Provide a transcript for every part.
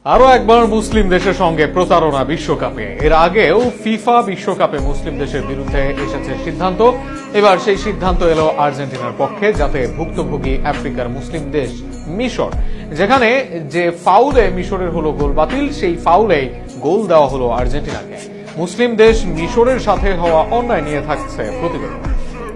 আরো একবার মুসলিম দেশের সঙ্গে প্রতারণা বিশ্বকাপে। এর আগেও ফিফা বিশ্বকাপে মুসলিম দেশের বিরুদ্ধে এসেছে সিদ্ধান্ত। এবার সেই সিদ্ধান্ত এলো আর্জেন্টিনার পক্ষে, যাতে ভুক্তভোগী আফ্রিকার মুসলিম দেশ মিশর, যেখানে যে ফাউলে মিশরের হলো গোল বাতিল, সেই ফাউলেই গোল দেওয়া হলো আর্জেন্টিনাকে। মুসলিম দেশ মিশরের সাথে হওয়া অন্যায় নিয়ে থাকছে প্রতিবেদন।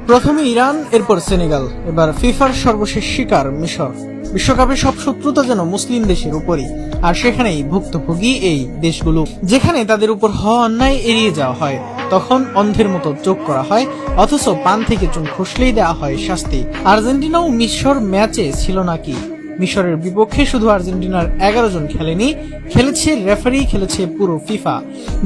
প্রথমে ইরান, এরপর সেনেগাল, এবার ফিফার সর্বশেষ শিকার মিশর। বিশ্বকাপে সব শত্রুতা যেন মুসলিম দেশের উপরই, আর সেখানেই ভুক্তভোগী এই দেশগুলো। যেখানে তাদের উপর হওয়া অন্যায় এড়িয়ে যাওয়া হয়, তখন অন্ধের মতো চোখ করা হয়, অথচ পান থেকে চুন খসলেই দেওয়া হয় শাস্তি। আর্জেন্টিনা ও মিশর ম্যাচে ছিল নাকি? মিশরের বিপক্ষে শুধু আর্জেন্টিনার 11 জন খেলেনি, খেলেছে রেফারি, খেলেছে পুরো ফিফা,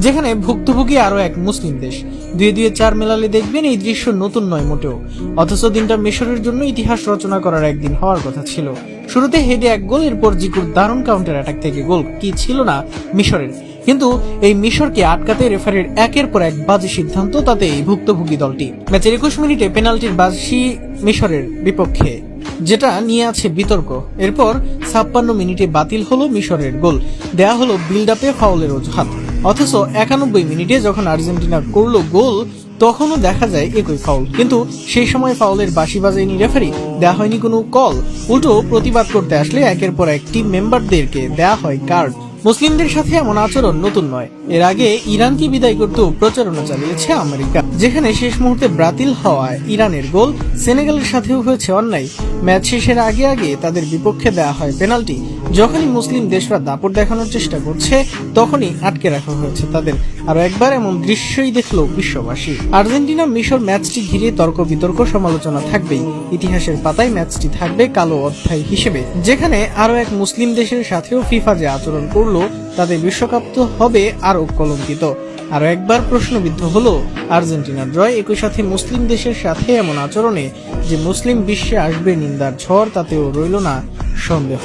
যেখানে ভুক্তভোগী আরো এক মুসলিম দেশ। 2-4 মেলালে দেখবেন এই দৃশ্য নতুন নয় মোটেও, অথচ দিনটা মিশরের জন্য ইতিহাস রচনা করার একদিন হওয়ার কথা ছিল। শুরুতে হেডে এক গোল, এরপর জিকুর দারুণ কাউন্টার অ্যাটাক থেকে গোল, কি ছিল না মিশরের। কিন্তু এই মিশরকে আটকাতে রেফারির একের পর এক বাজে সিদ্ধান্ত, তাতে এই ভুক্তভোগী দলটি ম্যাচের 21 মিনিটে পেনাল্টির বাজি মিশরের বিপক্ষে, যেটা নিয়ে আছে বিতর্ক। এরপর 56 মিনিটে বাতিল হলো মিশরের গোল, দেয়া হলো বিল্ড আপে ফাউলের অজুহাত। অথচ 91 মিনিটে যখন আর্জেন্টিনা করলো গোল, তখনও দেখা যায় একই ফাউল, কিন্তু সেই সময় ফাউলের বাঁশি বাজায়নি রেফারি, দেয়া হয়নি কোনো কল। উল্টো প্রতিবাদ করতে আসলে একের পর এক টিম মেম্বারদেরকে দেয়া হয় কার্ড। মুসলিমদের সাথে এমন আচরণ নতুন নয়। এর আগে ইরানকে বিদায় করতেও প্রচারণা চালিয়েছে আমেরিকা, যেখানে শেষ মুহূর্তে বাতিল হওয়ায় ইরানের গোল। সেনেগালের সাথেও হয়েছে অন্যায়, ম্যাচ শেষের আগে আগে তাদের বিপক্ষে দেওয়া হয় পেনাল্টি। যখনই মুসলিম দেশরা দাপট দেখানোর চেষ্টা করছে, তখনই আটকে রাখা হয়েছে তাদের। আরো একবার এমন দৃশ্যই দেখলো বিশ্ববাসী। আর্জেন্টিনা মিশর ম্যাচটি ঘিরে তর্ক বিতর্ক, সমালোচনা থাকবেই। ইতিহাসের পাতায় ম্যাচটি থাকবে কালো অধ্যায় হিসেবে, যেখানে আরো এক মুসলিম দেশের সাথেও ফিফা যে আচরণ করলো, তাদের বিশ্বকাপ তো হবে আরো কলঙ্কিত। আরো একবার প্রশ্নবিদ্ধ হলো আর্জেন্টিনার জয়। একই সাথে মুসলিম দেশের সাথে এমন আচরণে যে মুসলিম বিশ্বে আসবে নিন্দার ঝড়, তাতেও রইল না সন্দেহ।